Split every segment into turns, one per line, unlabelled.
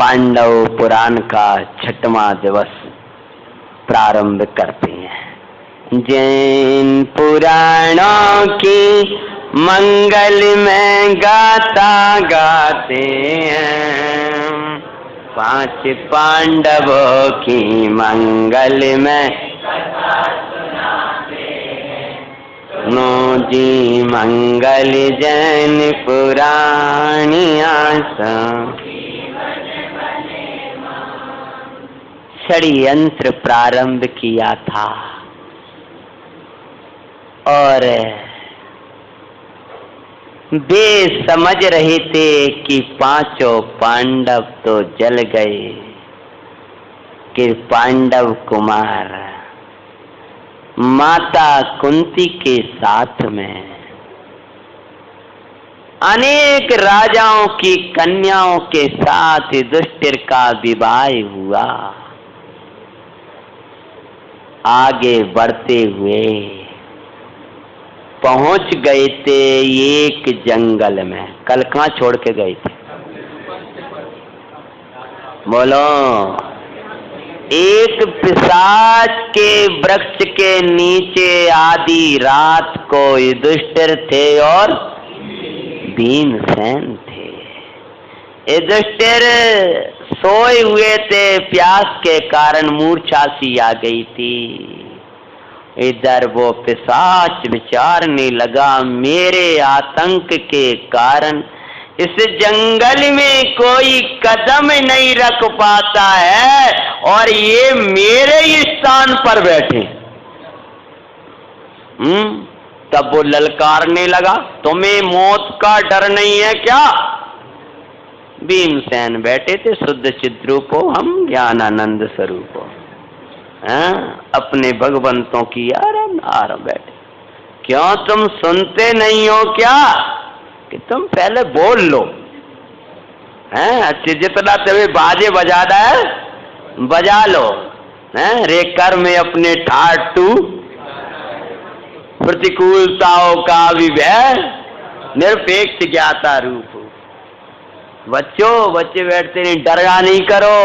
पांडव पुराण का 6वां दिवस प्रारंभ करते हैं। जैन पुराणों की मंगल में गाथा गाते हैं, 5 पांडवों की मंगल में नो जी मंगल जैन पुराणिया षड्यंत्र प्रारंभ किया था और वे समझ रहे थे कि 5 पांडव तो जल गए कि पांडव कुमार माता कुंती के साथ में अनेक राजाओं की कन्याओं के साथ युधिष्ठिर का विवाह हुआ। आगे बढ़ते हुए पहुंच गए थे एक जंगल में। कल कहाँ छोड़ के गए थे? बोलो। एक पिशाच के वृक्ष के नीचे आधी रात को युधिष्ठिर थे और भीमसेन थे। युधिष्ठिर सोए हुए थे, प्यास के कारण मूर्छा सी आ गई थी। इधर वो पिशाच विचारने लगा, मेरे आतंक के कारण इस जंगल में कोई कदम नहीं रख पाता है और ये मेरे ही स्थान पर बैठे। तब वो ललकारने लगा, तुम्हें मौत का डर नहीं है क्या? भीमसेन बैठे थे शुद्ध चिद्रूप, हम ज्ञानानंद स्वरूप, अपने भगवंतों की आराम बैठे। क्यों तुम सुनते नहीं हो क्या कि तुम पहले बोल लो? अच्छे जितना तुम्हें बाजे बजाना है बजा लो। रे कर में अपने ठाटू प्रतिकूलताओं का विभय निरपेक्ष ज्ञाता रूप। बच्चे बैठते नहीं, डरा नहीं करो।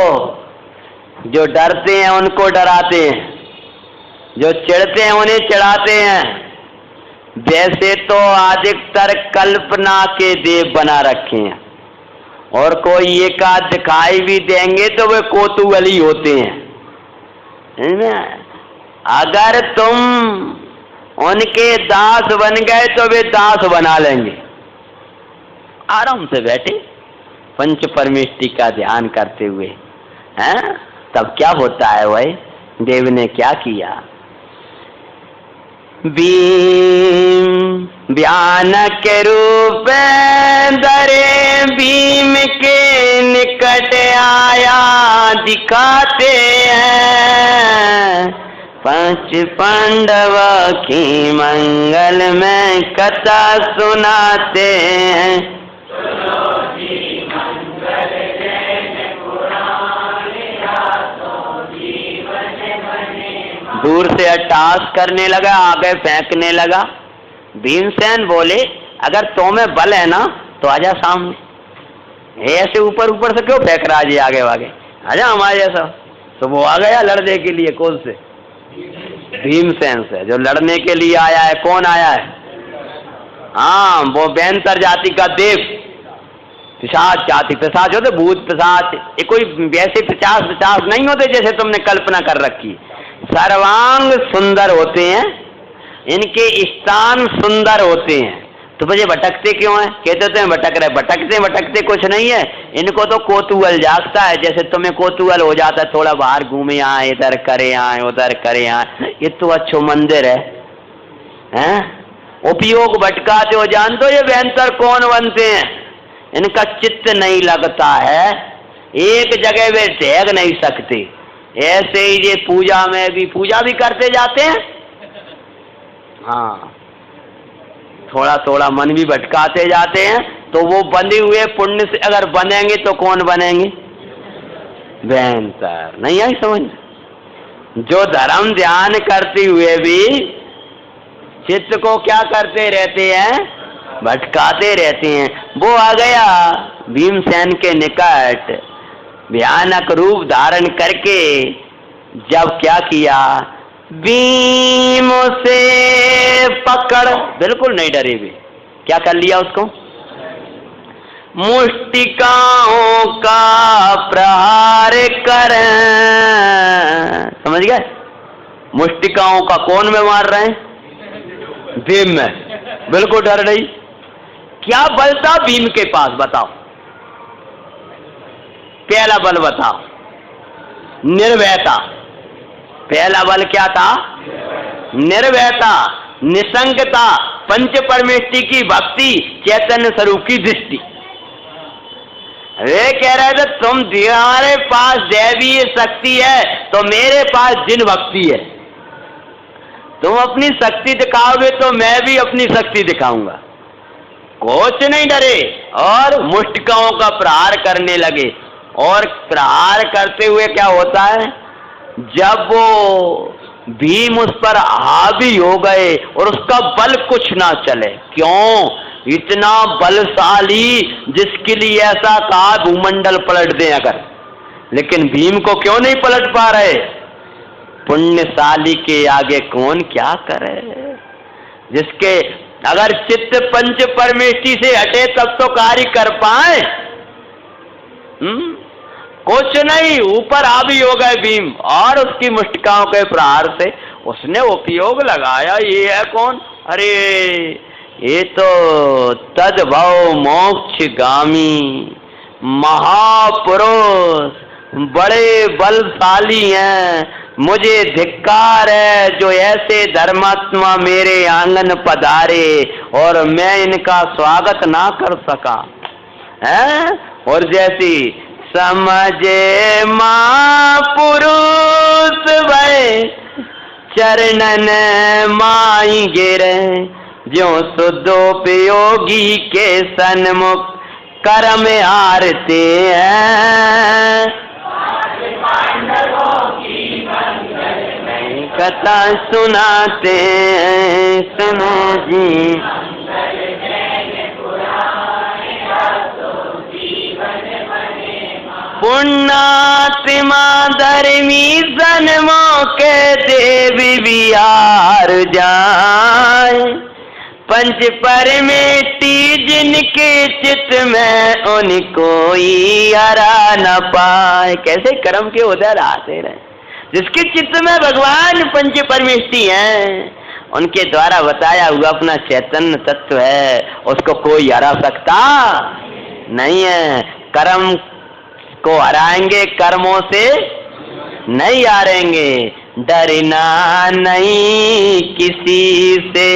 जो डरते हैं उनको डराते हैं, जो चिढ़ते हैं उन्हें चिढ़ाते हैं। वैसे तो अधिकतर कल्पना के देव बना रखे हैं और कोई एक आध दिखाई भी देंगे तो वे कौतूहली होते हैं। अगर तुम उनके दास बन गए तो वे दास बना लेंगे। आराम से बैठे पंच परमेष्टि का ध्यान करते हुए। तब क्या होता है भाई? देव ने क्या किया? भीम भयानक रूप धरे भीम के निकट आया दिखाते हैं, 5 पांडव की मंगल में कथा सुनाते हैं। दूर से अट्टहास करने लगा, आगे फेंकने लगा। भीमसेन बोले, अगर तुम्हें बल है ना तो आजा सामने। ऐसे ऊपर से क्यों फेंक रहा है आगे वागे? आजा हमारे जैसा। तो वो आ गया लड़ने के लिए। कौन से? भीमसेन से, जो लड़ने के लिए आया है। कौन आया है? हाँ, वो बैंतर जाति का देव, पिशाच जाति। पिशाच होते भूत पिशाच। ये कोई वैसे 50 नहीं होते जैसे तुमने कल्पना कर रखी। सर्वांग सुंदर होते हैं, इनके स्थान सुंदर होते हैं। तो मुझे भटकते क्यों हैं? कहते तो हैं भटक रहे। भटकते कुछ नहीं है। इनको तो कौतूहल जागता है, जैसे तुम्हें कौतूहल हो जाता है थोड़ा बाहर घूमे आए, इधर करे आए उधर करे आए। ये तो अच्छो मंदिर है। उपयोग भटकाते हो। जान दो ये बैंतर कौन बनते हैं? इनका चित्त नहीं लगता है, एक जगह वे ठहर नहीं सकते। ऐसे ही ये पूजा में भी पूजा भी करते जाते हैं। हाँ, थोड़ा मन भी भटकाते जाते हैं। तो वो बंधे हुए पुण्य से अगर बनेंगे तो कौन बनेंगे? बैंतर। नहीं आई समझ? जो धर्म ध्यान करते हुए भी चित्त को क्या करते रहते हैं? भटकाते रहते हैं। वो आ गया भीमसेन के निकट भयानक रूप धारण करके जब क्या किया, भीम से पकड़, बिल्कुल नहीं डरे भी, क्या कर लिया उसको, मुष्टिकाओं का प्रहार कर। समझ गए? मुष्टिकाओं का कौन में मार रहे हैं? भीम में, बिल्कुल डर नहीं। क्या बल था भीम के पास बताओ? पहला बल बताओ, निर्भयता। पहला बल क्या था? निर्भयता, निसंगता, पंच परमेष्टि की भक्ति, चैतन्य स्वरूप की दृष्टि। वे कह रहे थे तुम तुम्हारे पास दैवीय शक्ति है तो मेरे पास जिन भक्ति है। तुम अपनी शक्ति दिखाओगे तो मैं भी अपनी शक्ति दिखाऊंगा। कुछ नहीं डरे और मुष्टिकाओं का प्रहार करने लगे। और प्रहार करते हुए क्या होता है, जब वो भीम उस पर हावी हो गए और उसका बल कुछ ना चले। क्यों? इतना बलशाली जिसके लिए ऐसा कहा भूमंडल पलट दे अगर, लेकिन भीम को क्यों नहीं पलट पा रहे? पुण्यशाली के आगे कौन क्या करे? जिसके अगर चित्त पंच परमेष्टि से हटे तब तो कार्य कर पाए। कुछ नहीं, ऊपर हावी हो गए भीम और उसकी मुष्टिकाओं के प्रहार से उसने उपयोग लगाया। ये है कौन? अरे ये तो तद्भव मोक्षगामी महापुरुष, बड़े बलशाली हैं। मुझे धिक्कार है जो ऐसे धर्मात्मा मेरे आंगन पधारे और मैं इनका स्वागत ना कर सका है। और जैसी समझे महापुरुष भय चरणन माई गिरे, जो शुद्धोपयोगी के सन्मुख कर्म हारते हैं। कथा सुनाते हैं सुनो जी, पुण्यात्मा धर्मी जन्मों के देवी बिहार जाए, पंच परमेष्टि जिनके चित्त में उनको ही हरा न पाए। कैसे कर्म के उधर आते रहे। जिसके चित्त में भगवान पंच परमेष्टि हैं, उनके द्वारा बताया हुआ अपना चैतन्य तत्व है, उसको कोई हरा सकता नहीं है। कर्म को हराएंगे, कर्मों से नहीं हारेंगे। डरना नहीं किसी से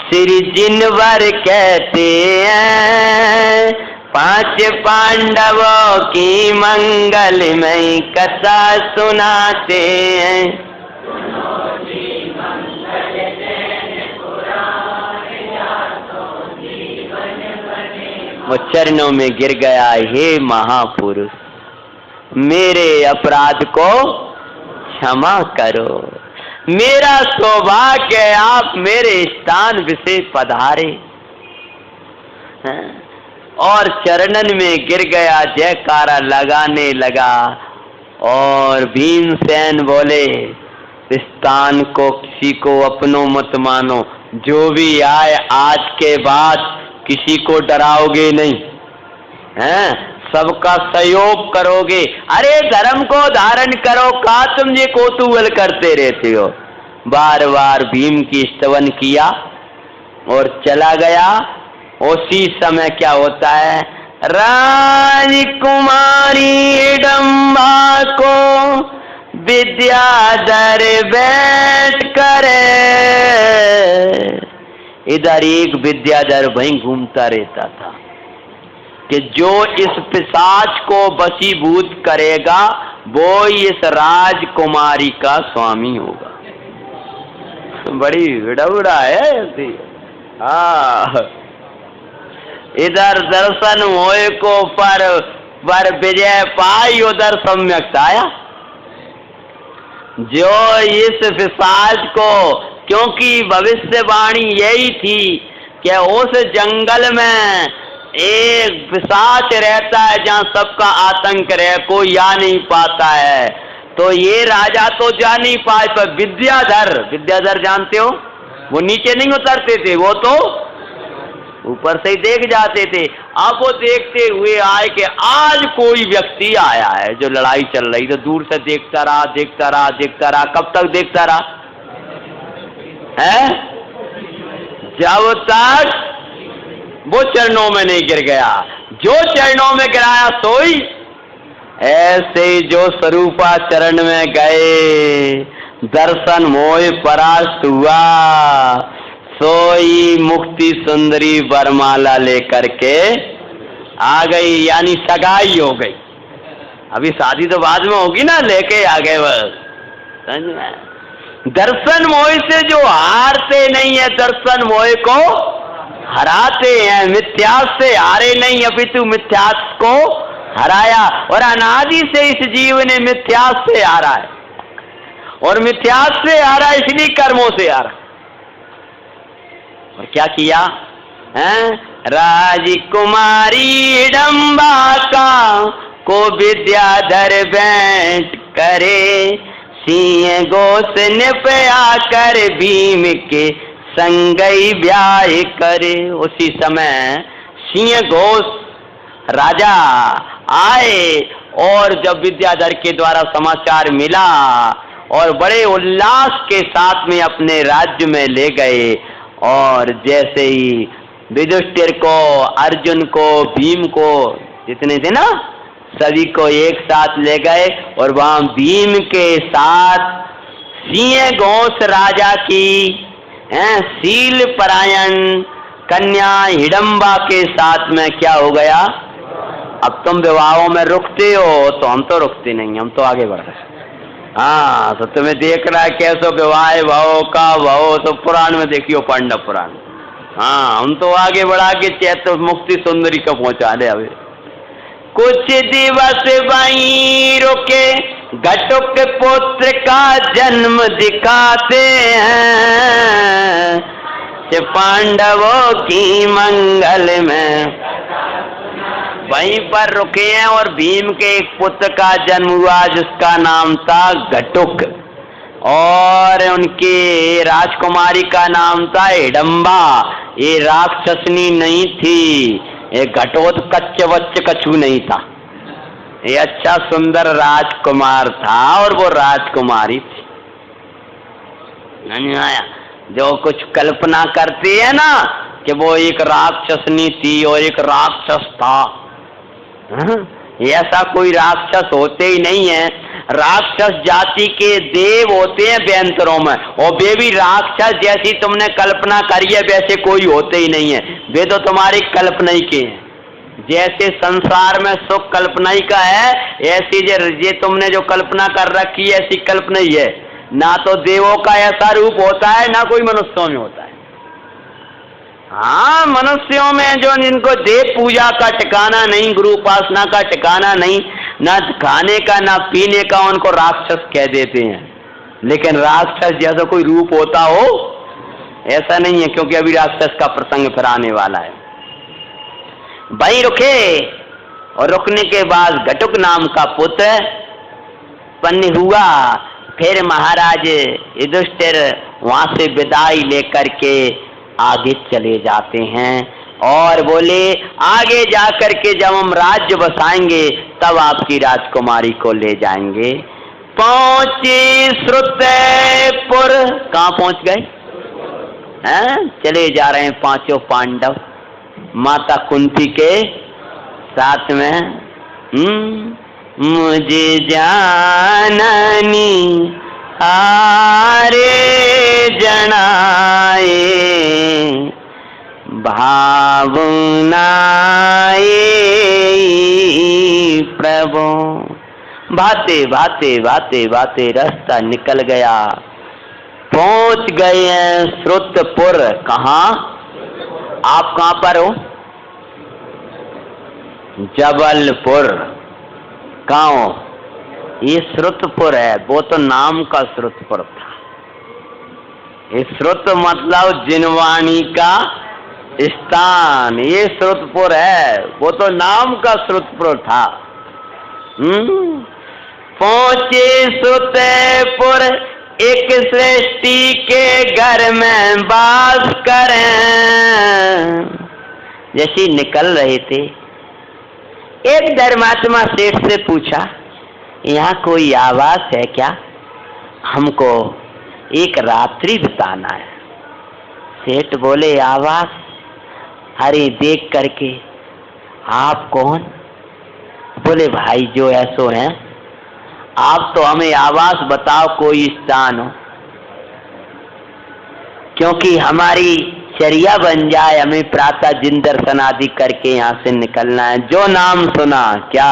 श्री जिनवर कहते हैं, पांच पांडवों की मंगलमय कथा सुनाते हैं। वो चरणों में गिर गया, हे महापुरुष मेरे अपराध को क्षमा करो। मेरा सौभाग्य है आप मेरे स्थान विषय पधारे। और चरणन में गिर गया, जयकारा लगाने लगा। और भीमसेन बोले, स्थान को किसी को अपनों मत मानो, जो भी आए आज के बाद किसी को डराओगे नहीं हैं, सबका सहयोग करोगे। अरे धर्म को धारण करो, का तुम ये कौतूहल करते रहते हो। बार बार भीम की स्तवन किया और चला गया। उसी समय क्या होता है, राजकुमारी हिडम्बा को विद्याधर बैठ करे। इधर एक विद्याधर वहीं घूमता रहता था कि जो इस पिशाच को वशीभूत करेगा वो इस राजकुमारी का स्वामी होगा। बड़ी विडौड़ा है ऐसी। इधर दर्शन होए को पर विजय पाई, उधर सम्यक आया। जो इस पिशाच को, क्योंकि भविष्यवाणी यही थी कि उस जंगल में एक पिशाच रहता है जहाँ सबका आतंक रहे, कोई आ नहीं पाता है। तो ये राजा तो जा नहीं पाए, पर विद्याधर जानते हो, वो नीचे नहीं उतरते थे, वो तो ऊपर से ही देख जाते थे। अब वो देखते हुए आए कि आज कोई व्यक्ति आया है जो लड़ाई चल रही, तो दूर से देखता रहा। कब तक देखता रहा है? जब तक वो चरणों में नहीं गिर गया। जो चरणों में गिराया सोई। ऐसे जो स्वरूपा चरण में गए, दर्शन मोह परास्त हुआ, सोई मुक्ति सुंदरी वरमाला लेकर के आ गई, यानी सगाई हो गई। अभी शादी तो बाद में होगी ना, लेके आ गए बस, समझ में। दर्शन मोह से जो हारते नहीं है, दर्शन मोह को हराते हैं। मिथ्यास से हारे नहीं, अभी तू मिथ्यास को हराया। और अनादि से इस जीव ने मिथ्यास से हारा है, और मिथ्यास से हारा इसलिए कर्मों से हारा। और क्या किया है? राजकुमारी हिडम्बा का को विद्याधर भेंट करे, सिंह गोस निपया कर भीम के संगई ब्याह करे। उसी समय सिंह घोष राजा आए, और जब विद्याधर के द्वारा समाचार मिला, और बड़े उल्लास के साथ में अपने राज्य में ले गए। और जैसे ही युधिष्ठिर को, अर्जुन को, भीम को, जितने थे ना, सभी को एक साथ ले गए, और वहां भीम के साथ सिंह घोष राजा की शील परायण कन्या हिडम्बा के साथ में क्या हो गया? अब तुम विवाहों में रुकते हो, तो हम तो रुकते नहीं, हम तो आगे बढ़ रहे। हाँ, तो तुम्हें देख रहा है कैसो विवाह भाव का भाव, तो पुराण में देखियो, पांडव पुराण। हाँ, हम तो आगे बढ़ा के चैत्र मुक्ति सुंदरी को पहुंचा दे। अभी कुछ दिवस वहीं रुके, घटुक पुत्र का जन्म दिखाते हैं, पांडवों की मंगल में। वहीं पर रुके हैं, और भीम के एक पुत्र का जन्म हुआ जिसका नाम था घटुक, और उनकी राजकुमारी का नाम था हिडम्बा। ये राक्षसनी नहीं थी, ये घटोत्कच बच्चे कछु नहीं था, ये अच्छा सुंदर राजकुमार था, और वो राजकुमारी थी। नहीं आया? जो कुछ कल्पना करती है ना कि वो एक राक्षसनी थी और एक राक्षस था, ऐसा कोई राक्षस होते ही नहीं है। राक्षस जाति के देव होते हैं व्यंतरों में, और वे भी राक्षस जैसी तुमने कल्पना करी है वैसे कोई होते ही नहीं है, वे तो तुम्हारी कल्पना ही के हैं। जैसे संसार में सुख कल्पना ही का है, ऐसी ये तुमने जो कल्पना कर रखी है ऐसी कल्पना ही है। ना तो देवों का ऐसा रूप होता है, ना कोई मनुष्यों में होता है। हाँ, मनुष्यों में जो जिनको देव पूजा का ठिकाना नहीं, गुरु उपासना का ठिकाना नहीं, ना खाने का ना पीने का, उनको राक्षस कह देते हैं। लेकिन राक्षस जैसा कोई रूप होता हो ऐसा नहीं है, क्योंकि अभी राक्षस का प्रसंग फिर आने वाला है। भाई रुके, और रुकने के बाद घटुक नाम का पुत्र उत्पन्न हुआ। फिर महाराज युधिष्ठिर वहां से विदाई लेकर के आगे चले जाते हैं, और बोले आगे जाकर के जब हम राज्य बसाएंगे तब आपकी राजकुमारी को ले जाएंगे। पहुंचे श्रुतपुर, कहाँ पहुंच गए? चले जा रहे हैं पांचों पांडव माता कुंती के साथ में। मुझे जाननी हारे जनाए, भावनाए प्रभु। भाते भाते भाते भाते रास्ता निकल गया, पहुंच गए हैं श्रुतपुर। कहाँ? आप कहाँ पर हो? जबलपुर। कहाँ हो? ये श्रुतपुर है, वो तो नाम का श्रुतपुर था। ये श्रुत मतलब जिनवाणी का स्थान, ये श्रुतपुर है, वो तो नाम का श्रुतपुर था। पहुंचे श्रुतपुर एक सृष्टि के घर में बास करें। जैसे निकल रहे थे, एक धर्मात्मा सेठ से पूछा, यहाँ कोई आवास है क्या? हमको एक रात्रि बिताना है। सेठ बोले, आवास? अरे देख करके, आप कौन? बोले, भाई जो ऐसो है, आप तो हमें आवास बताओ, कोई स्थान हो, क्योंकि हमारी चर्या बन जाए, हमें प्रातः जिन दर्शन आदि करके यहाँ से निकलना है। जो नाम सुना क्या?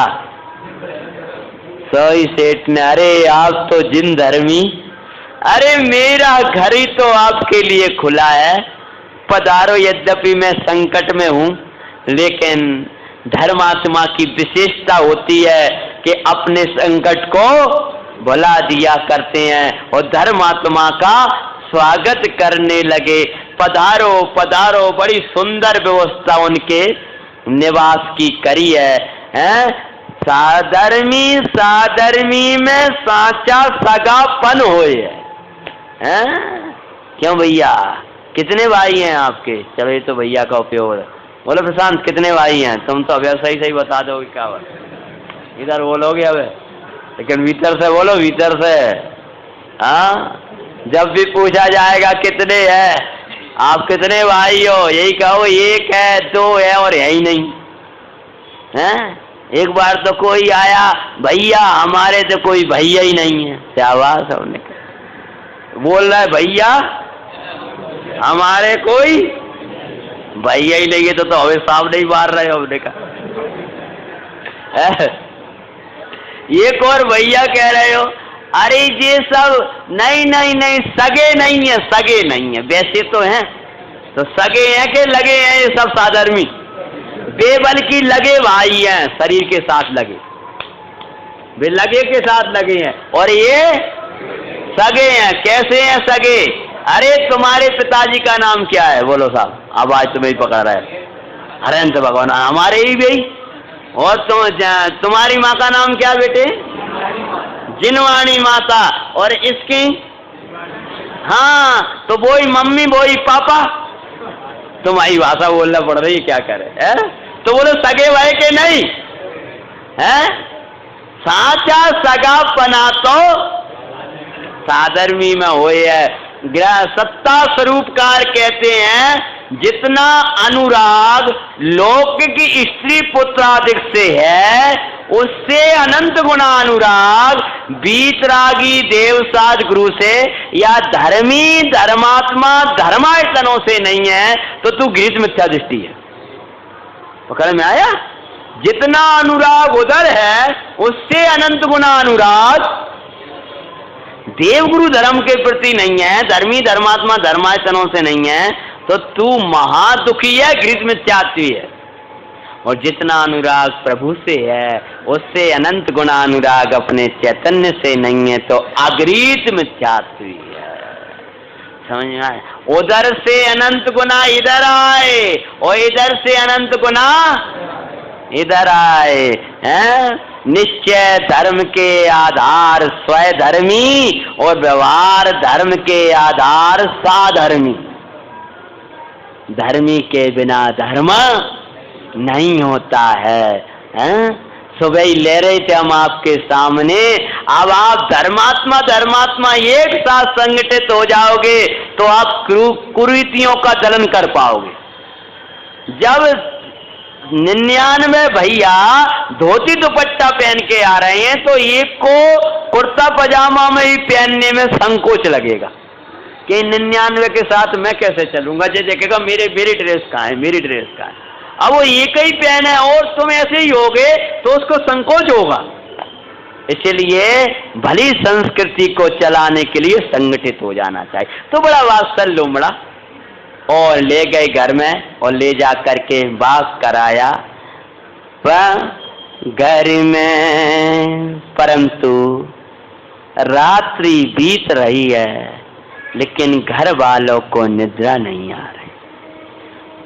सोई सेठ ने, अरे आप तो जिन धर्मी, अरे मेरा घर ही तो आपके लिए खुला है, पधारो। यद्यपि मैं संकट में हूँ, लेकिन धर्मात्मा की विशेषता होती है कि अपने संकट को भुला दिया करते हैं और धर्मात्मा का स्वागत करने लगे। पधारो पधारो, बड़ी सुंदर व्यवस्था उनके निवास की करी है, साधर्मी साधर्मी में साचा सगापन होए है। क्यों भैया, कितने भाई हैं आपके? चलो ये तो भैया का उपयोग है। बोलो प्रशांत, कितने भाई हैं? तुम तो अभी सही सही बता दोगे क्या बात, इधर बोलोगे अब, लेकिन भीतर से बोलो, भीतर से। हाँ, जब भी पूछा जाएगा कितने हैं, आप कितने भाई हो, यही कहो एक है, दो है और है ही नहीं है। एक बार तो कोई आया, भैया हमारे तो कोई भैया ही नहीं है। शाबाश, हमने बोल रहा है भैया हमारे कोई भैया ही नहीं है, तो हमें सामने ही मार रहे हो। हमने कहा एक और भैया कह रहे हो, अरे ये सब नहीं नहीं नहीं, सगे नहीं है, सगे नहीं है। वैसे तो हैं, तो सगे हैं कि लगे हैं? ये सब साधर्मी बेबल की लगे भाई हैं, शरीर के साथ लगे, वे लगे के साथ लगे हैं, और ये सगे हैं। कैसे हैं सगे? अरे तुम्हारे पिताजी का नाम क्या है? बोलो साहब, अब आज तुम्हें ही पकड़ रहा है। हरेंद्र तो भगवान हमारे ही भाई। और तुम्हारी माँ का नाम क्या बेटे? जिनवाणी माता। और इसकी? हाँ, तो वही मम्मी वही पापा। तुम्हारी भाषा बोलना पड़ रही, क्या करे है? तो बोलो सगे भाई के नहीं है। साचा सगा पना तो साधर्मी में होए है। सत्ता स्वरूपकार कहते हैं, जितना अनुराग लौकिक स्त्री पुत्रादिक से है, उससे अनंत गुना अनुराग बीतरागी देवसाद गुरु से या धर्मी धर्मात्मा धर्मायतनों से नहीं है। तो तू गीत मिथ्या दृष्टि है। पकड़ में आया? जितना अनुराग उधर है, उससे अनंत गुना अनुराग देवगुरु धर्म के प्रति नहीं है, धर्मी धर्मात्मा धर्मायतनों से नहीं है। तो तू महादुखी है, गृहीत मिथ्यात्वी है। और जितना अनुराग प्रभु से है, उससे अनंत गुना अनुराग अपने चैतन्य से नहीं है, तो अगृहीत मिथ्यात्वी है। समझ में आए? उधर से अनंत गुना इधर आए और इधर से अनंत गुना इधर आए हैं। निश्चय धर्म के आधार स्वधर्मी और व्यवहार धर्म के आधार साधर्मी। धर्मी के बिना धर्म नहीं होता है, हैं? सुबह ही ले रहे थे हम आपके सामने। अब आप धर्मात्मा धर्मात्मा एक साथ संगठित हो जाओगे तो आप कुरीतियों का दलन कर पाओगे। जब 99 भैया धोती दुपट्टा पहन के आ रहे हैं, तो एक को कुर्ता पजामा में ही पहनने में संकोच लगेगा कि 99 के साथ मैं कैसे चलूंगा। जो देखेगा मेरी ड्रेस कहाँ है, मेरी ड्रेस कहाँ है। अब वो एक ही पहना है और तुम ऐसे ही होगे तो उसको संकोच होगा। इसलिए भली संस्कृति को चलाने के लिए संगठित हो जाना चाहिए। तो बड़ा वात्सल्य उमड़ा और ले गए घर में और ले जा करके वास कराया घर में। परंतु रात्रि बीत रही है, लेकिन घर वालों को निद्रा नहीं आ रही।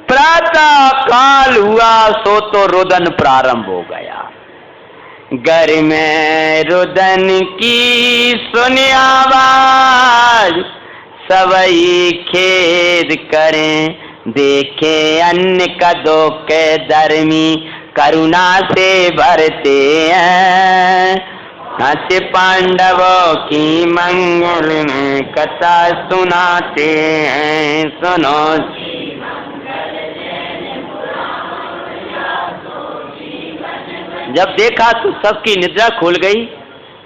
प्रातः काल हुआ सो तो रुदन प्रारंभ हो गया। घर में रुदन की सुनी आवाज, सबई खेद करें देखे अन्न कदों के धर्मी करुणा से भरते हैं। पंच पांडवों की मंगल में कथा सुनाते हैं, सुनो जब देखा तो सबकी निद्रा खुल गई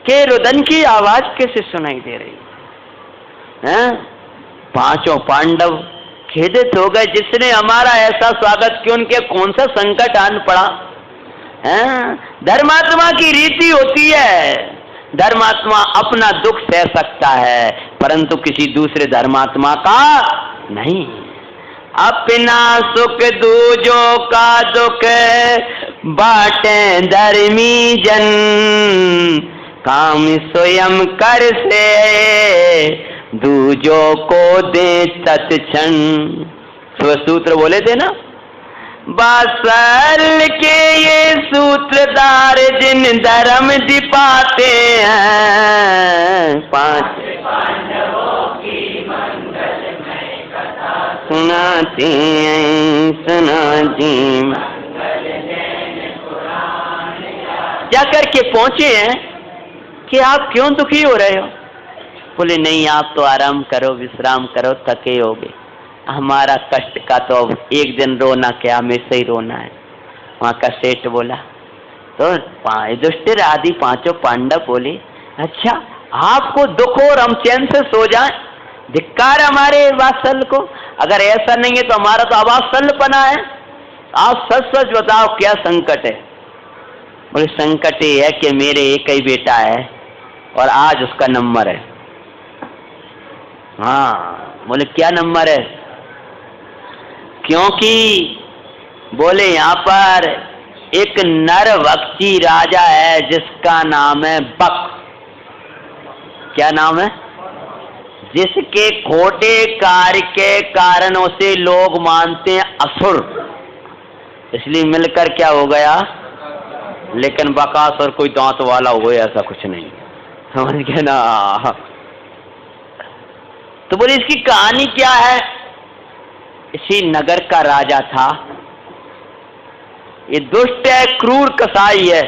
कि रुदन की आवाज कैसे सुनाई दे रही है। पांचों पांडव खेदित हो गए, जिसने हमारा ऐसा स्वागत किया, उनके कौन सा संकट आन पड़ा है। धर्मात्मा की रीति होती है, धर्मात्मा अपना दुख सह सकता है परंतु किसी दूसरे धर्मात्मा का नहीं। अपना सुख दूजों का दुख बाटे धर्मी जन, काम स्वयं कर से दूजों को दे तत्क्षण। सूत्र बोले थे ना, बासल के ये सूत्रधार जिन धर्म दिपाते हैं। पांच पांडवों की मंगलमय कथा सुनाते हैं, सुनाते जाकर के पहुंचे हैं कि आप क्यों दुखी हो रहे हो। बोले नहीं, आप तो आराम करो, विश्राम करो, थके होगे। हमारा कष्ट का तो अब एक दिन रोना क्या, हमेशा ही रोना है। वहां का सेठ बोला तो युधिष्ठिर आदि पांचों पांडव बोले, अच्छा आपको दुख हो और हम चैन से सो जाएं, धिक्कार हमारे वात्सल्य को। अगर ऐसा नहीं है तो हमारा तो अवात्सल्यपना है। आप सच सच बताओ क्या संकट है। बोले संकट ये है कि मेरे एक ही बेटा है और आज उसका नंबर है। हाँ, बोले क्या नंबर है। क्योंकि बोले यहाँ पर एक नरवक्षी राजा है जिसका नाम है बक। क्या नाम है? जिसके खोटे कार्य के कारणों से लोग मानते हैं असुर, इसलिए मिलकर क्या हो गया। लेकिन बकासुर कोई दांत वाला हो गया, ऐसा कुछ नहीं, समझ गए ना। तो बोले इसकी कहानी क्या है। इसी नगर का राजा था, ये दुष्ट है, क्रूर कसाई है।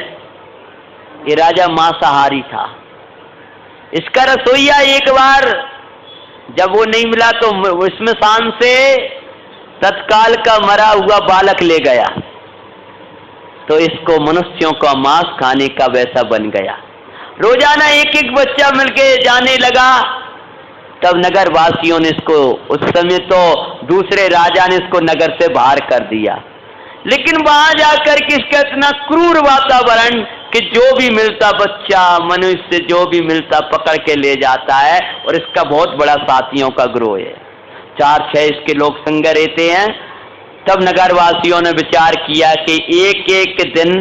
ये राजा मांसाहारी था। इसका रसोइया एक बार जब वो नहीं मिला तो इसमें शान से तत्काल का मरा हुआ बालक ले गया, तो इसको मनुष्यों का मांस खाने का वैसा बन गया। रोजाना एक एक बच्चा मिलके जाने लगा। तब नगर वासियों ने इसको, उस समय तो दूसरे राजा ने इसको नगर से बाहर कर दिया, लेकिन वहां जाकर के इसका इतना क्रूर वातावरण कि जो भी मिलता बच्चा, मनुष्य जो भी मिलता पकड़ के ले जाता है। और इसका बहुत बड़ा साथियों का ग्रोह है, 4-6 इसके लोग संग रहते हैं। तब नगर वासियों ने विचार किया कि एक एक दिन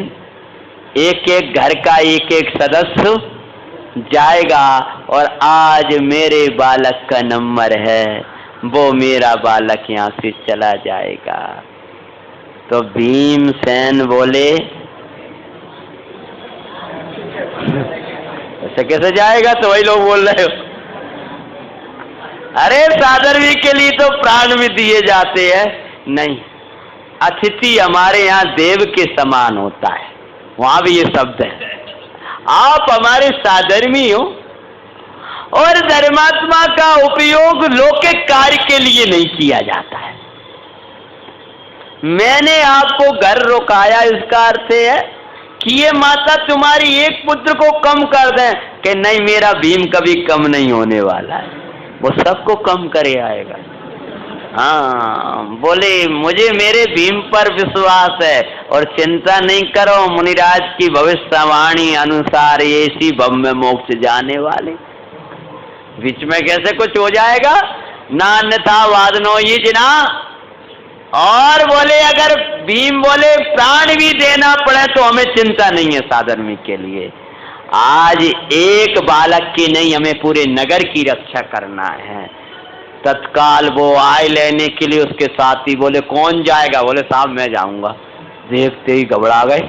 एक एक घर का एक एक सदस्य जाएगा और आज मेरे बालक का नंबर है, वो मेरा बालक यहाँ से चला जाएगा। तो भीमसेन बोले ऐसे कैसे जाएगा। तो वही लोग बोल रहे हो, अरे सादरवी के लिए तो प्राण भी दिए जाते हैं। नहीं, अतिथि हमारे यहाँ देव के समान होता है, वहां भी ये शब्द है। आप हमारे साधर्मी हो और धर्मात्मा का उपयोग लौकिक कार्य के लिए नहीं किया जाता है। मैंने आपको घर रोकाया, इसका अर्थ है कि ये माता तुम्हारी एक पुत्र को कम कर दें कि नहीं, मेरा भीम कभी कम नहीं होने वाला है, वो सबको कम करे आएगा। हाँ, बोले मुझे मेरे भीम पर विश्वास है और चिंता नहीं करो, मुनिराज की भविष्यवाणी अनुसार ये इसी भव में मोक्ष जाने वाले। बीच में कैसे कुछ हो जाएगा ना, अन्यथा वादनो ये जिना। और बोले अगर भीम बोले प्राण भी देना पड़े तो हमें चिंता नहीं है साधर्मी के लिए। आज एक बालक की नहीं, हमें पूरे नगर की रक्षा करना है। तत्काल वो आए लेने के लिए। उसके साथी बोले कौन जाएगा? बोले साहब मैं जाऊंगा। देखते ही घबरा गए,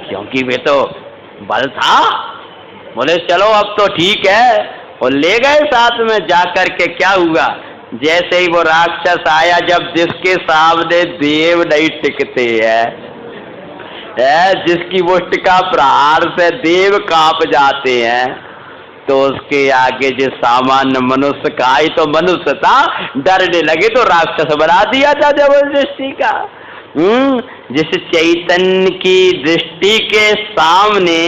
क्योंकि वे तो बल था। बोले चलो अब तो ठीक है, और ले गए साथ में। जाकर के क्या हुआ, जैसे ही वो राक्षस आया, जब जिसके सामने देव नहीं टिकते हैं, जिसकी मुष्ट का प्रहार से देव कांप जाते हैं, तो उसके आगे जो सामान्य मनुष्य का ही तो मनुष्य था, डरने लगे तो राक्षस बना दिया था जबरदस्ती का। जिस चैतन्य की दृष्टि के सामने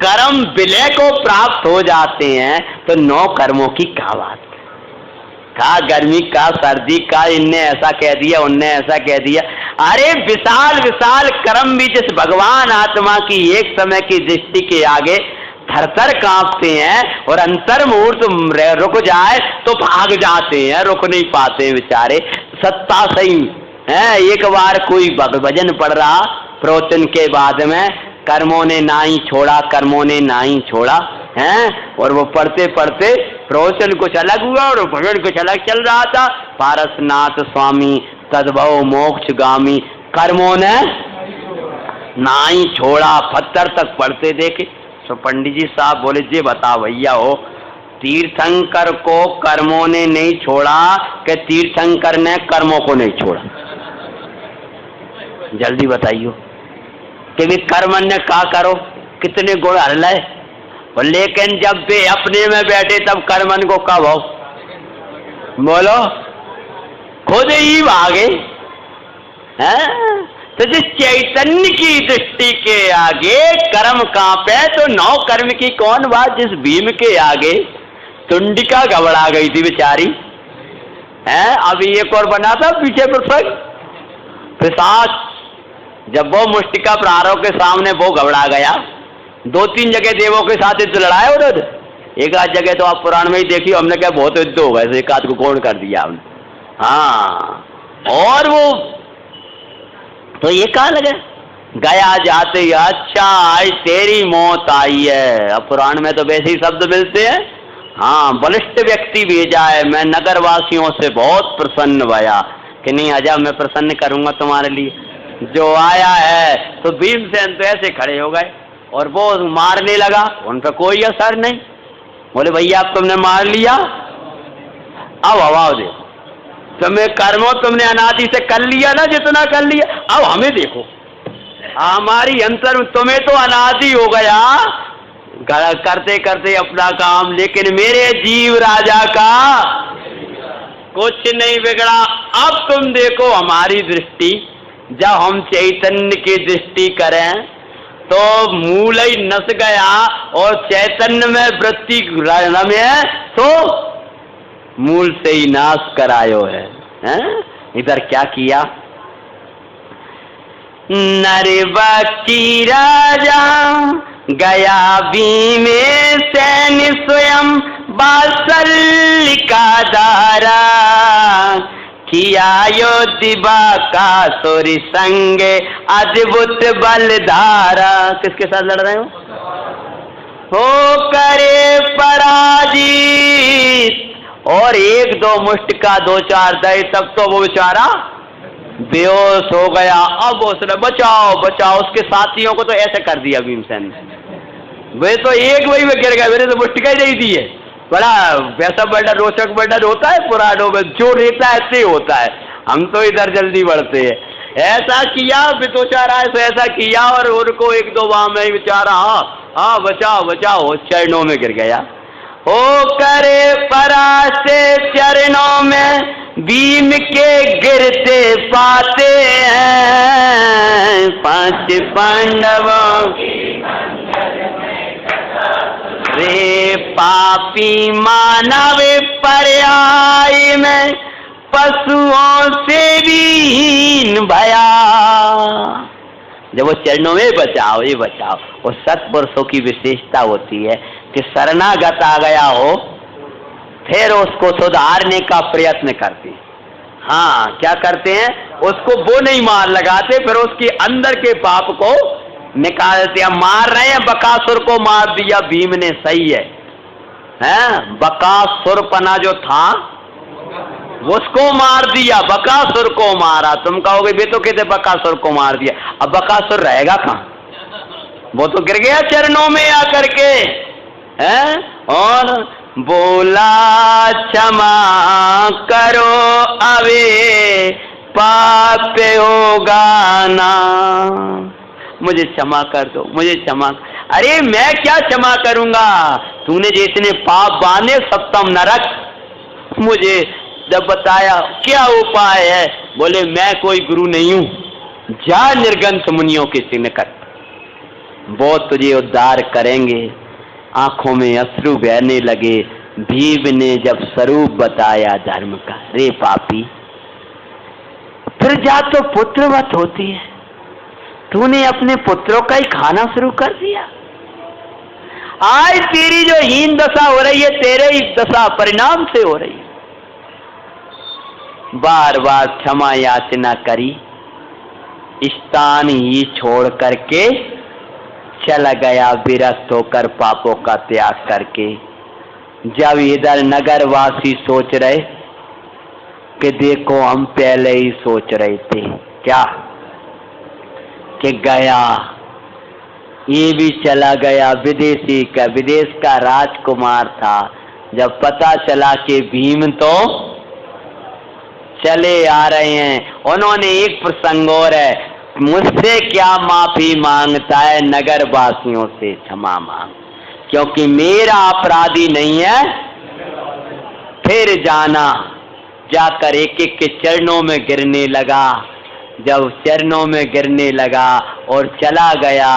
कर्म विलय को प्राप्त हो जाते हैं, तो 9 कर्मों की क्या बात, का गर्मी का सर्दी का, इनने ऐसा कह दिया उनने ऐसा कह दिया। अरे विशाल विशाल कर्म भी जिस भगवान आत्मा की एक समय की दृष्टि के आगे थरथर कांपते हैं, और अंतर मुहूर्त रुक जाए तो भाग जाते हैं, रुक नहीं पाते बेचारे। सत्ता सही है। एक बार कोई भजन पढ़ रहा प्रवचन के बाद में, कर्मों ने ना ही छोड़ा, कर्मों ने ना ही छोड़ा है, और वो पढ़ते पढ़ते प्रवचन कुछ अलग हुआ और भजन कुछ अलग चल रहा था। पारसनाथ स्वामी तद्भव मोक्षगामी, कर्मों ने ना ही छोड़ा, पत्थर तक पढ़ते देखे। तो पंडित जी साहब बोले जी बताओ भैया हो, तीर्थंकर को कर्मों ने नहीं छोड़ा कि तीर्थंकर ने कर्मों को नहीं छोड़ा? जल्दी बताइयो कि भी कर्म ने का करो, कितने गुण हर लाए, लेकिन जब वे अपने में बैठे तब कर्मन को कब हो? बोलो, खुद ही भागे हैं। तो जिस चैतन्य की दृष्टि के आगे कर्म कांपे, तो 9 कर्म की कौन बात। जिस भीम के आगे तुंडिका घबरा गई थी बेचारी है। अभी एक और बना था पीछे प्रसंग, पिशाच जब वो मुष्टिका प्रहारों के सामने वो घबरा गया। 2-3 जगह देवों के साथ युद्ध लड़ाया उधर, एक आध जगह तो आप पुराण में ही देखिए, हमने क्या बहुत युद्ध हो गए, एक आध को कौन कर दिया हमने। हाँ, और वो तो ये कहा लगे गया जाते ही, अच्छा आज तेरी मौत आई है। अब पुराण में तो वैसे ही शब्द मिलते हैं। हाँ, बलिष्ठ व्यक्ति भेजा है, मैं नगर वासियों से बहुत प्रसन्न भया कि नहीं आजा, मैं प्रसन्न करूंगा तुम्हारे लिए। जो आया है तो भीमसेन तो ऐसे खड़े हो गए और वो मारने लगा, उन पर कोई असर नहीं। बोले भैया अब तुमने मार लिया, अब हवा देखो, तुम्हें कर्मों तुमने अनादि से कर लिया ना, जितना कर लिया, अब हमें देखो, हमारी अंतर, तुम्हें तो अनादि हो गया करते करते अपना काम, लेकिन मेरे जीव राजा का कुछ नहीं बिगड़ा। अब तुम देखो हमारी दृष्टि, जब हम चैतन्य की दृष्टि करें तो मूल ही नस गया, और चैतन्य में वृत्ति रमे तो मूल से ही नाश करायो है। इधर क्या किया, नरवकी राजा गया भीमसेन स्वयं बासलिका दारा, किया योद्धिबा का सोरी संगे अद्भुत बलधारा। किसके साथ लड़ रहे हो करे पराजित, और 1-2 मुष्ट का 2-4 दे, तब तो वो बेचारा बेहोश हो गया। अब उसने बचाओ बचाओ, उसके साथियों को तो ऐसे कर दिया भीमसेन ने, वे तो एक वही में गिर गए, मेरे तो मुष्ट का ही नहीं दी है। बड़ा वैसा बड़ा रोचक वर्णन होता है पुराणों में, जो रहता है ऐसे होता है, हम तो इधर जल्दी बढ़ते हैं। ऐसा किया, 2-4 आए तो ऐसा किया, और उनको 1-2 बार में बेचारा हाँ बचाओ बचाओ चरणों में गिर गया। हो करे परासे चरणों में भीम के गिरते पाते हैं, 5 पांडवों रे पापी मानव पर्याय में पशुओं से भी हीन भया। जब वो चरणों में बचाओ ये बचाओ, वो सत्पुरुषों की विशेषता होती है कि शरणागत आ गया हो फिर उसको सुधारने का प्रयत्न करते हैं। हाँ, क्या करते हैं, उसको वो नहीं मार लगाते, फिर उसके अंदर के पाप को निकालते हैं। मार रहे हैं, बकासुर को मार दिया भीम ने, सही है, हैं, बकासुरपना जो था उसको मार दिया, बकासुर को मारा। तुम कहोगे वे तो कहते बकासुर को मार दिया, अब बकासुर रहेगा कहां? वो तो गिर गया चरणों में आकर के, हैं? और बोला क्षमा करो अबे पाप होगा ना, मुझे क्षमा कर दो, मुझे क्षमा। अरे मैं क्या क्षमा करूंगा, तूने जिसने पाप बांधे सप्तम नरक। मुझे जब बताया क्या उपाय है, बोले मैं कोई गुरु नहीं हूं, जा निर्गंथ मुनियों के निकट, वो तुझे उद्धार करेंगे। आंखों में अश्रु बहने लगे। भीम ने जब स्वरूप बताया धर्म का, रे पापी प्रजा तो पुत्रवत होती है, तूने अपने पुत्रों का ही खाना शुरू कर दिया। आज तेरी जो हीन दशा हो रही है, तेरे ही दशा परिणाम से हो रही है। बार बार क्षमा याचना करी, स्थान ही छोड़ करके चला गया विरक्त होकर, पापों का त्याग करके। जब इधर नगरवासी सोच रहे कि देखो हम पहले ही सोच रहे थे क्या कि गया, ये भी चला गया विदेशी का, विदेश का राजकुमार था। जब पता चला कि भीम तो चले आ रहे हैं, उन्होंने एक प्रसंग और है, मुझसे क्या माफी मांगता है, नगर वासियों से क्षमा मांग, क्योंकि मेरा अपराधी नहीं है। फिर जाना, जाकर एक एक के चरणों में गिरने लगा। जब चरणों में गिरने लगा और चला गया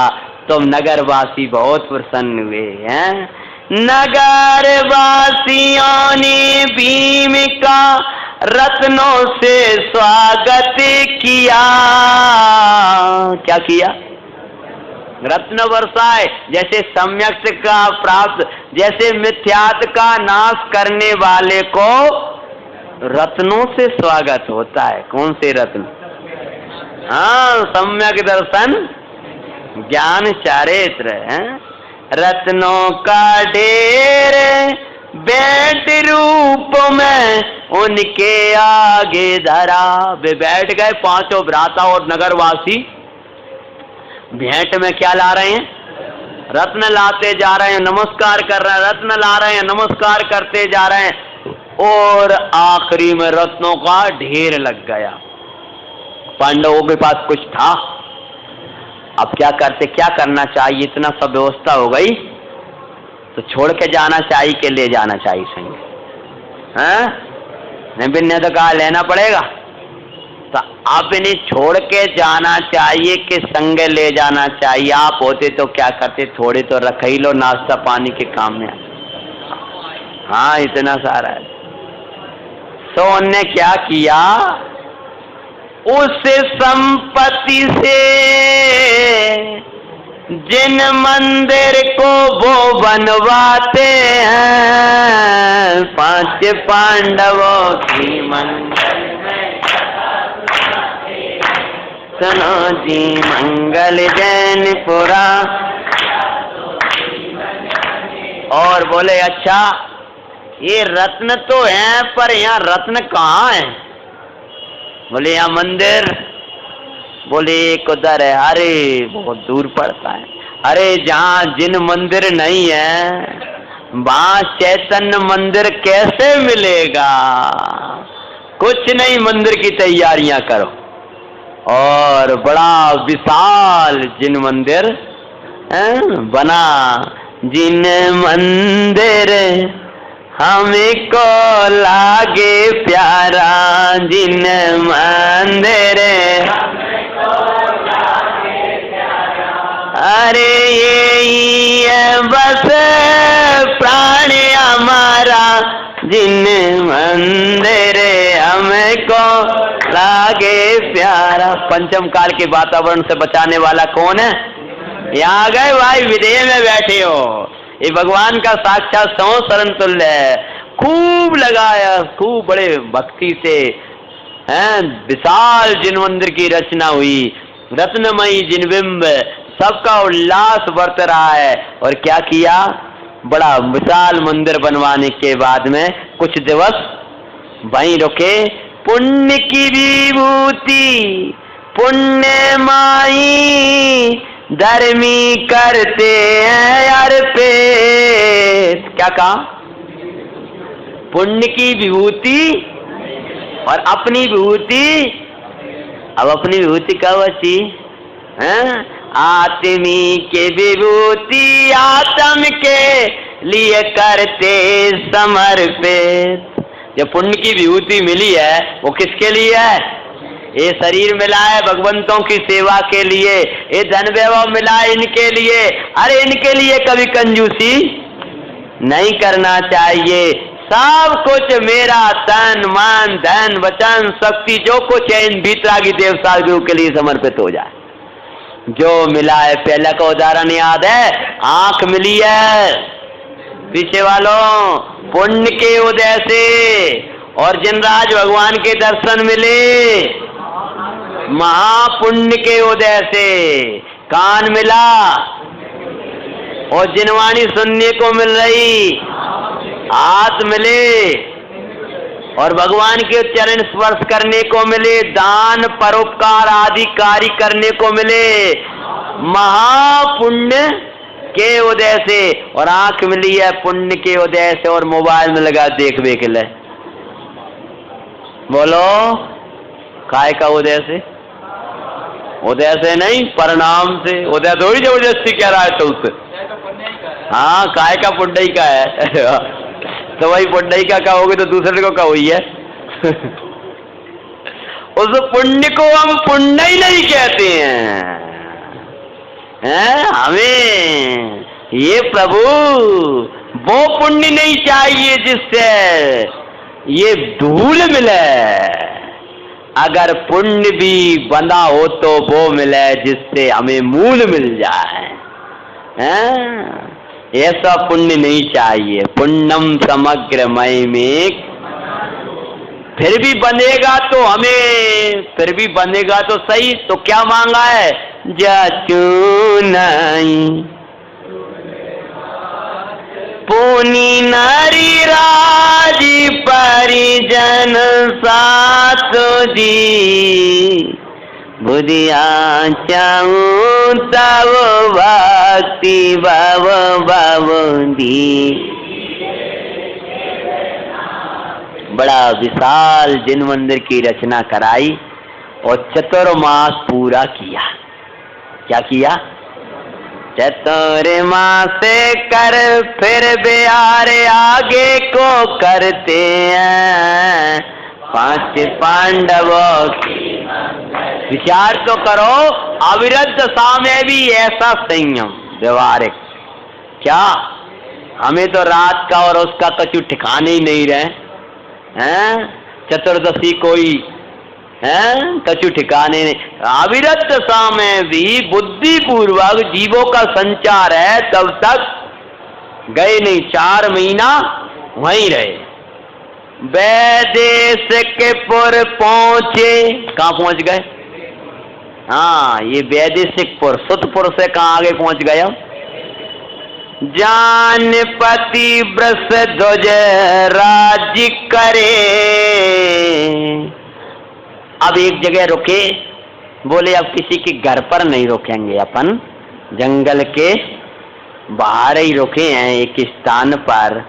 तो नगरवासी बहुत प्रसन्न हुए हैं। नगरवासियों ने भीम का रत्नों से स्वागत किया। क्या किया? रत्न वर्षाए, जैसे सम्यक का प्राप्त, जैसे मिथ्यात का नाश करने वाले को रत्नों से स्वागत होता है। कौन से रत्न? हाँ, सम्यक दर्शन ज्ञान चारित्र है। रत्नों का ढेर बैठ रूप में उनके आगे धरा। वे बैठ गए, पांचों भ्राता और नगरवासी भेंट में क्या ला रहे हैं? रत्न लाते जा रहे हैं, नमस्कार कर रहे हैं, रत्न ला रहे हैं, नमस्कार करते जा रहे हैं, और आखिरी में रत्नों का ढेर लग गया। पांडवों के पास कुछ था, अब क्या करते, क्या करना चाहिए? इतना सब व्यवस्था हो गई तो छोड़ के जाना चाहिए कि ले जाना चाहिए संग? नहीं ने तो कहा लेना पड़ेगा, तो आप इन्हें छोड़ के जाना चाहिए कि संग ले जाना चाहिए? आप होते तो क्या करते, थोड़े तो रख ही लो, नाश्ता पानी के काम में। हाँ, इतना सारा है। तो उनने क्या किया, उस संपत्ति से जिन मंदिर को वो बनवाते हैं, 5 पांडवों की मंदिर में सुनो जी मंगल जैनपुरा। और बोले अच्छा ये रत्न तो हैं, पर यहाँ रत्न कहाँ है? बोले यहाँ मंदिर। बोले एक उधर है। अरे बहुत दूर पड़ता है। अरे जहाँ जिन मंदिर नहीं है वहाँ चैतन्य मंदिर कैसे मिलेगा? कुछ नहीं, मंदिर की तैयारियां करो। और बड़ा विशाल जिन मंदिर बना। जिन मंदिर हमको लागे प्यारा, जिन मंदिर अरे यही है बस प्राण हमारा, जिन मंदिर हमको लागे प्यारा। पंचम काल के वातावरण से बचाने वाला कौन है? यहाँ गए भाई, विदेह में बैठे हो, ये भगवान का साक्षात शरण तुल्य है। खूब लगाया, खूब बड़े भक्ति से विशाल जिन मंदिर की रचना हुई, रत्नमयी जिन बिंब, सबका उल्लास बरत रहा है। और क्या किया? बड़ा विशाल मंदिर बनवाने के बाद में कुछ दिवस वहीं रुके। पुण्य की विभूति पुण्य माई धर्मी करते हैं अर्पित। क्या कहा? पुण्य की विभूति और अपनी विभूति। अब अपनी विभूति कब अच्छी है? आत्मी के विभूति आत्म के लिए करते समर्पित। जो पुण्य की विभूति मिली है वो किसके लिए है? ये शरीर मिला है भगवंतों की सेवा के लिए, ये धन वैभव मिला है इनके लिए। अरे इनके लिए कभी कंजूसी नहीं करना चाहिए। सब कुछ मेरा तन मन धन वचन शक्ति जो कुछ है इन भीतरागी देवता के लिए समर्पित हो जाए। जो मिला है, पहले का उदाहरण याद है, आंख मिली है पीछे वालों पुण्य के उदय से, और जिनराज भगवान के दर्शन मिले महापुण्य के उदय से। कान मिला और जिनवाणी सुनने को मिल रही, हाथ मिले और भगवान के चरण स्पर्श करने को मिले, दान परोपकार आदि कार्य करने को मिले महापुण्य के उदय से। और आंख मिली है पुण्य के उदय से, और मोबाइल में लगा देख बेख ले। बोलो काय का उदय से? उदय से नहीं, परिणाम से। उदय थोड़ी जबरदस्ती कह रहा है तो उससे। हाँ, काय का पुण्य का है तो वही पुण्य का कहोगे तो दूसरे को कहो ही है उस पुण्य को हम पुण्य ही नहीं कहते हैं। हमें ये प्रभु वो पुण्य नहीं चाहिए जिससे ये धूल मिले। अगर पुण्य भी बंधा हो तो वो मिले जिससे हमें मूल मिल जाए। ऐसा पुण्य नहीं चाहिए। पुण्यम समग्र मय में। फिर भी बनेगा तो हमें, फिर भी बनेगा तो सही। तो क्या मांगा है? जचू नहीं पुनि नारी राजी परिजन सातो जी। बुधिया चाहूं तब भक्ति भव भव दी। बड़ा विशाल जिन मंदिर की रचना कराई और चतुर्मास पूरा किया। क्या किया? चतुर्मास कर फिर बिहार आगे को करते हैं 5 पांडवों की। विचार तो करो, अविरत दशा में भी ऐसा संयम व्यवहारिक। क्या हमें तो रात का और उसका कछु ठिकाने ही नहीं रहे हैं। चतुर्दशी कोई हैं कछु ठिकाने नहीं। अविरत दशा में भी बुद्धि पूर्वक जीवों का संचार है, तब तक गए नहीं। 4 महीना वहीं रहे। वैदेश के पुर पहुंचे। कहाँ पहुंच गए? हाँ, ये वैदेशिकपुर सुतपुर से कहाँ आगे पहुंच गए? जानपति वृष ध्वज राज्य करे। अब एक जगह रुके, बोले अब किसी के घर पर नहीं रुकेंगे, अपन जंगल के बाहर ही रुके हैं एक स्थान पर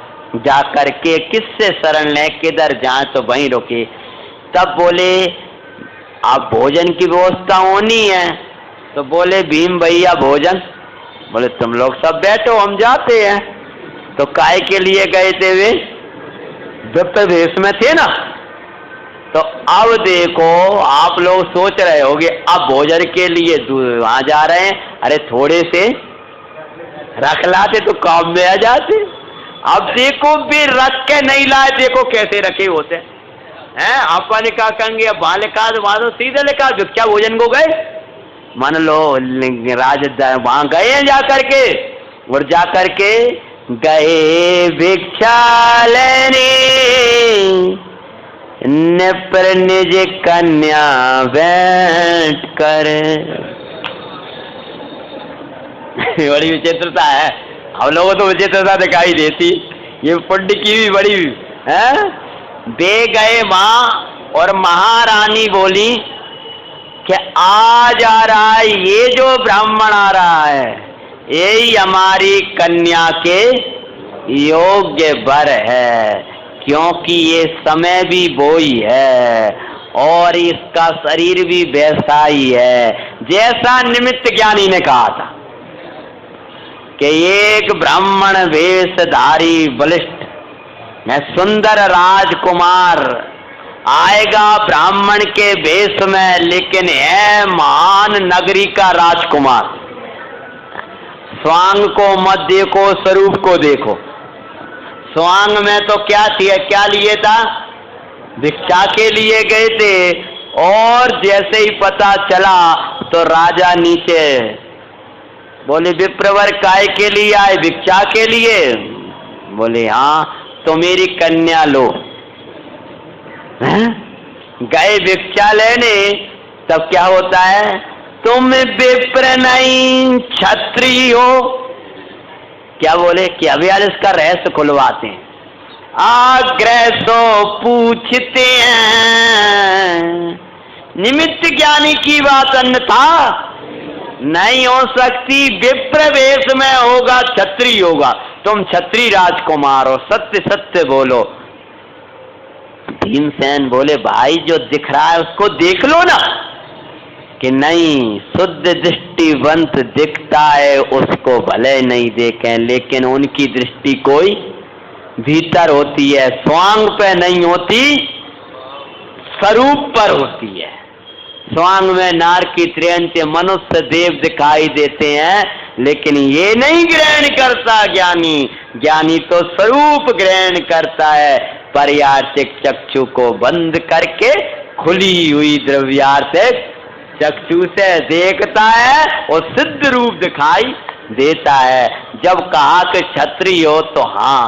जाकर के। किससे शरण ले, किधर जाए, तो वहीं रुके। तब बोले अब भोजन की व्यवस्था होनी है। तो बोले भीम भैया भोजन। बोले तुम लोग सब बैठो, हम जाते हैं। तो काय के लिए गए थे वे? विप्र वेश में थे ना। तो अब देखो, आप लोग सोच रहे होंगे अब भोजन के लिए वहां जा रहे हैं, अरे थोड़े से रख लाते तो काम में आ जाते। अब देखो भी रख के नहीं लाए, देखो कैसे रखे होते हैं। आपका लिखा कहेंगे अब वहां लिखा तो वहां तो सीधे लिखा भिक्षा भोजन को गए। मान लो राज वहां गए हैं जाकर के, और जाकर के गए भिक्षा लेने पर निज कन्या बैठ कर। बड़ी विचित्रता है। हम लोगों तो विचित्रता दिखाई देती, ये पुण्य की भी बड़ी है। वे गए माँ और महारानी बोली कि आज आ रहा है ये जो ब्राह्मण आ रहा है, यही हमारी कन्या के योग्य वर है, क्योंकि ये समय भी वो ही है और इसका शरीर भी वैसा ही है जैसा निमित्त ज्ञानी ने कहा था कि एक ब्राह्मण वेशधारी बलिष्ठ सुंदर राजकुमार आएगा ब्राह्मण के वेश में, लेकिन है महान नगरी का राजकुमार। स्वांग को मत देखो, स्वरूप को देखो। स्वांग में तो क्या लिए था, भिक्षा के लिए गए थे, और जैसे ही पता चला तो राजा नीचे बोले विप्रवर काय के लिए आए, भिक्षा के लिए? बोले हाँ, तो मेरी कन्या लो। गए भिक्षा लेने, तब क्या होता है, तुम विप्र नहीं क्षत्रिय हो। क्या बोले कि अभी यार इसका रहस्य खुलवाते हैं। आग्रह सो पूछते हैं, निमित्त ज्ञानी की बात अन्यथा नहीं हो सकती। विप्र वेश में होगा, क्षत्रिय होगा, तुम क्षत्रिय राजकुमार हो, सत्य सत्य बोलो। भीमसेन बोले भाई जो दिख रहा है उसको देख लो ना। कि नहीं, शुद्ध दृष्टिवंत दिखता है उसको भले नहीं देखें, लेकिन उनकी दृष्टि कोई भीतर होती है, स्वांग पे नहीं होती, स्वरूप पर होती है। स्वांग में नार की त्रियंत्य मनुष्य देव दिखाई देते हैं, लेकिन ये नहीं ग्रहण करता ज्ञानी। ज्ञानी तो स्वरूप ग्रहण करता है, पर्यार्थिक चक्षु को बंद करके खुली हुई द्रव्यार्थिक चक्षु से देखता है और सिद्ध रूप दिखाई देता है। जब कहा कि क्षत्रिय हो तो हाँ,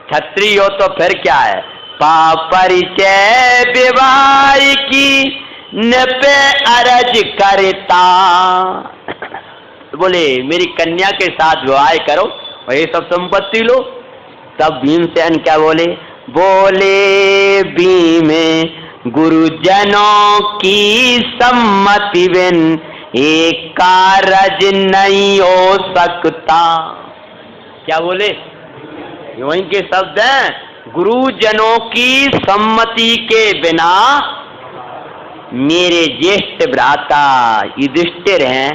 क्षत्रिय हो तो फिर क्या है, परिचय विवाह की न पे अरज करता। बोले मेरी कन्या के साथ विवाह करो और ये सब संपत्ति लो। तब भीमसेन क्या बोले, बोले भीम गुरुजनों की सम्मति बिन एक कारज नहीं हो सकता। क्या बोले, वहीं के शब्द हैं, गुरुजनों की सम्मति के बिना मेरे ज्येष्ठ भ्राता युधिष्ठिर हैं,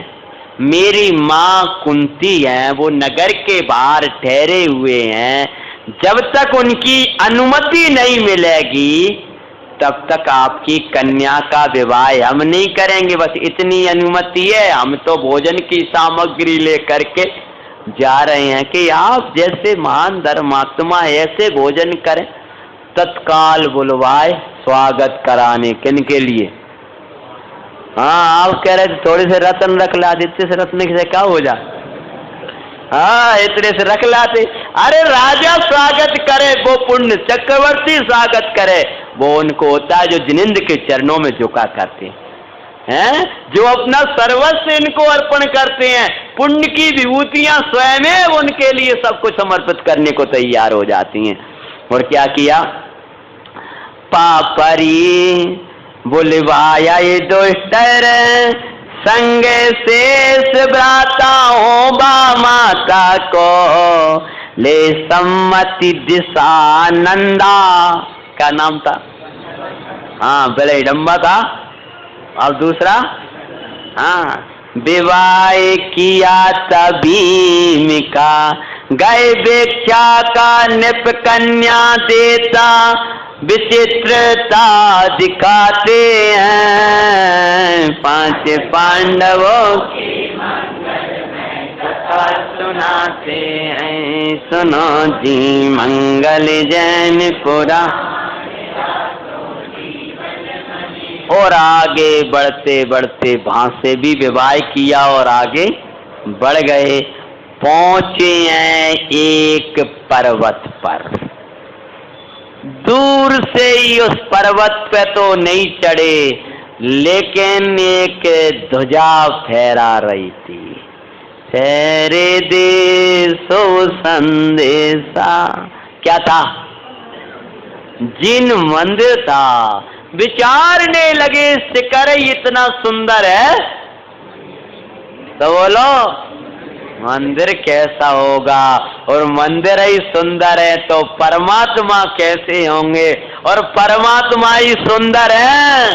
मेरी माँ कुंती हैं, वो नगर के बाहर ठहरे हुए हैं। जब तक उनकी अनुमति नहीं मिलेगी तब तक आपकी कन्या का विवाह हम नहीं करेंगे। बस इतनी अनुमति है, हम तो भोजन की सामग्री लेकर के जा रहे हैं कि आप जैसे महान धर्मात्मा ऐसे भोजन करें। तत्काल बुलवाए स्वागत कराने, किन के लिए? हाँ, आप कह रहे थे थोड़े से रत्न रख लाते, इतने से रत्न से क्या हो जाए? हाँ, इतने से रख लाते। अरे राजा स्वागत करे वो पुण्य, चक्रवर्ती स्वागत करे वो उनको होता है जो जिनेंद्र के चरणों में झुका करते हैं, जो अपना सर्वस्व इनको अर्पण करते हैं। पुण्य की विभूतियां स्वयं उनके लिए सब कुछ समर्पित करने को तैयार हो जाती हैं। और क्या किया, पापरी बुलवाया ये दुष्टर संग शेष भ्राता हो बा माता को ले सम्मति दिशा नंदा। क्या नाम था? हाँ, बड़े डम्बा था। और दूसरा, हाँ, विवाह किया तभी का गए भिक्षा का निप कन्या देता, विचित्रता दिखाते हैं 5 पांडवों की कथा सुनाते हैं। सुनो जी मंगल जैनपुरा। और आगे बढ़ते बढ़ते भांसे भी विवाह किया और आगे बढ़ गए। पहुंचे हैं एक पर्वत पर। दूर से ही उस पर्वत पे तो नहीं चढ़े, लेकिन एक ध्वजा फहरा रही थी। तेरे देशो संदेशा। क्या था? जिन मंदिर था, विचारने लगे शिखर इतना सुंदर है, तो बोलो मंदिर कैसा होगा? और मंदिर ही सुंदर है तो परमात्मा कैसे होंगे? और परमात्मा ही सुंदर है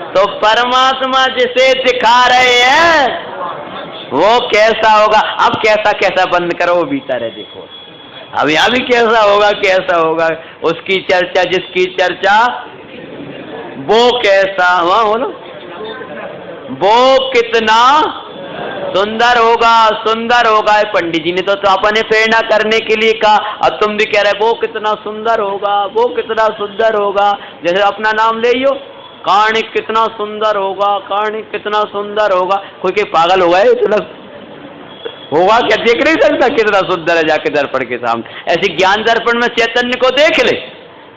तो परमात्मा जिसे दिखा रहे हैं वो कैसा होगा? अब कैसा कैसा बंद करो, वो भीतर है, देखो अब यहाँ भी कैसा होगा, कैसा होगा? उसकी चर्चा, जिसकी चर्चा, वो कैसा, वहाँ बोलो, वो कितना सुंदर होगा, सुंदर होगा। पंडित जी ने तो अपने प्रेरणा करने के लिए कहा, अब तुम भी कह रहे वो कितना सुंदर होगा, वो कितना सुंदर होगा। जैसे अपना नाम ले लो, कार्णिक कितना सुंदर होगा, कार्णिक कितना सुंदर होगा। कोई पागल होगा इतना होगा क्या? देख नहीं सकता कितना सुंदर है जाके दर्पण के सामने? ऐसे ज्ञान दर्पण में चैतन्य को देख ले।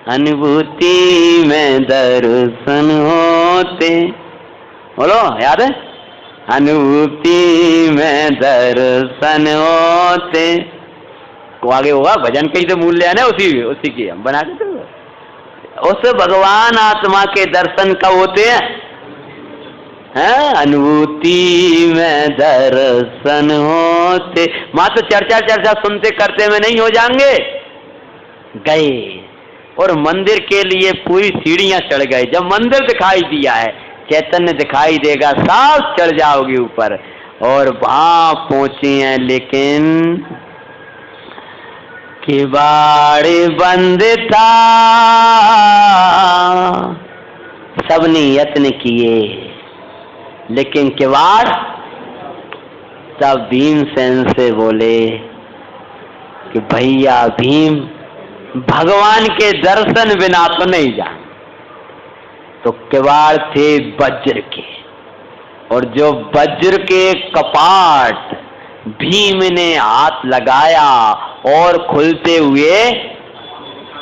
अनुभूति में दर्शन होते, बोलो याद है? अनुभूति में दर्शन होते, को आगे होगा भजन कहीं से मूल्य है ना, उसी की हम बना के उस भगवान आत्मा के दर्शन कब होते हैं? अनुभूति में दर्शन होते। मात्र चर्चा सुनते करते में नहीं हो जाएंगे, गए और मंदिर के लिए पूरी सीढ़ियां चढ़ गए। जब मंदिर दिखाई दिया है, चैतन्य दिखाई देगा, साफ चढ़ जाओगे ऊपर। और वहां पहुंचे हैं, लेकिन किवाड़ बंद था। सबने यत्न किए, लेकिन किवाड़, तब भीमसेन से बोले कि भैया भीम, भगवान के दर्शन बिना तो नहीं जाए। तो किवाड़ थे वज्र के, और जो वज्र के कपाट भीम ने हाथ लगाया और खुलते हुए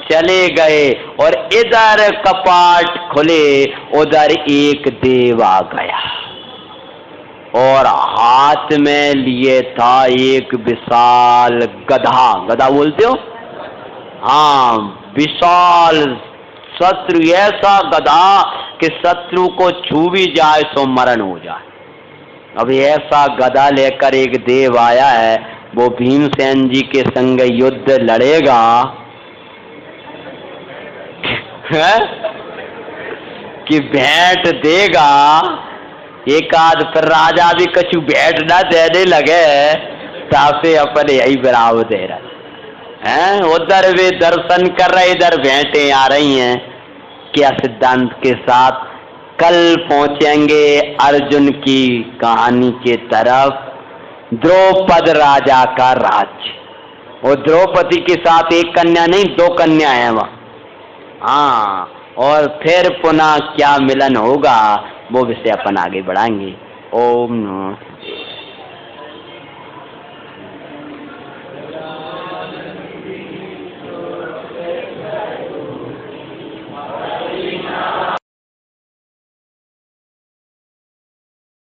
चले गए। और इधर कपाट खुले, उधर एक देव आ गया और हाथ में लिए था एक विशाल गधा। गधा बोलते हो? हाँ, विशाल शत्रु, ऐसा गधा कि शत्रु को छू भी जाए तो मरण हो जाए। अब ऐसा गधा लेकर एक देव आया है, वो भीमसेन जी के संग युद्ध लड़ेगा कि भेंट देगा। एक आध फिर राजा भी कछु भेंट ना देने लगे, तासे अपन यही बराबर दे रहा है। उधर वे दर्शन कर रहे, इधर भेंटें आ रही हैं। क्या सिद्धांत के साथ कल पहुंचेंगे अर्जुन की कहानी के तरफ। द्रौपद राजा का राज्य, और द्रौपदी के साथ एक कन्या नहीं, दो कन्या है वहां। हाँ, और फिर पुनः क्या मिलन होगा, वो विषय अपन आगे बढ़ाएंगे। ओम नमः।